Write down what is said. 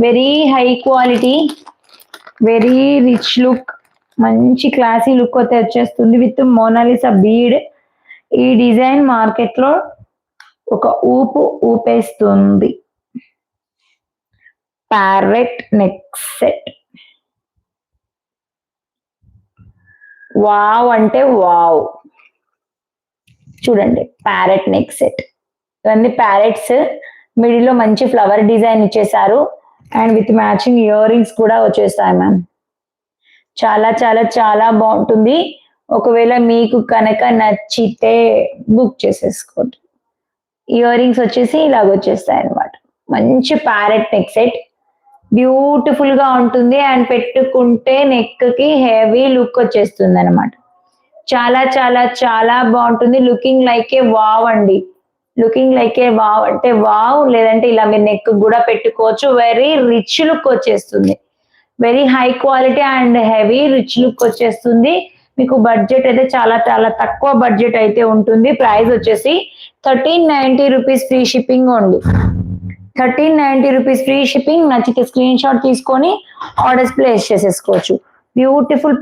Very high quality, very rich look, మంచి classy look అయితే వచ్చేస్తుంది విత్ మోనాలిసా బీడ్. ఈ డిజైన్ మార్కెట్ లో ఒక ఊపేస్తుంది. ప్యారెట్ నెక్ సెట్, వావ్ అంటే వావ్. చూడండి ప్యారెట్ నెక్ సెట్, ఇవన్నీ ప్యారెట్స్, మిడిల్ లో మంచి ఫ్లవర్ డిజైన్ ఇచ్చేసారు and with matching ear rings కూడా వచ్చేస్తాయి మ్యామ్. చాలా చాలా చాలా బాగుంటుంది. ఒకవేళ మీకు కనుక నచ్చితే బుక్ చేసేసుకోండి. ఇయర్ రింగ్స్ వచ్చేసి ఇలాగ వచ్చేస్తాయి అనమాట. మంచి ప్యారెట్ నెక్ సెట్, బ్యూటిఫుల్ గా ఉంటుంది అండ్ పెట్టుకుంటే నెక్ కి హెవీ లుక్ వచ్చేస్తుంది అనమాట. చాలా చాలా చాలా బాగుంటుంది. లుకింగ్ లైక్ ఏ వావ్ అండి, లుకింగ్ లైక్ ఏ వావ్ అంటే వావ్. లేదంటే ఇలా మీరు నెక్ కూడా పెట్టుకోవచ్చు. వెరీ రిచ్ లుక్ వచ్చేస్తుంది, very high quality and heavy rich look వచ్చేస్తుంది. మీకు బడ్జెట్ అయితే చాలా చాలా తక్కువ బడ్జెట్ అయితే ఉంటుంది. ప్రైస్ వచ్చేసి 1390 rupees, free shipping only. 1390 rupees free shipping. నచ్చితే స్క్రీన్ షాట్ తీసుకొని ఆర్డర్స్ ప్లేస్ చేసేసుకోవచ్చు. బ్యూటిఫుల్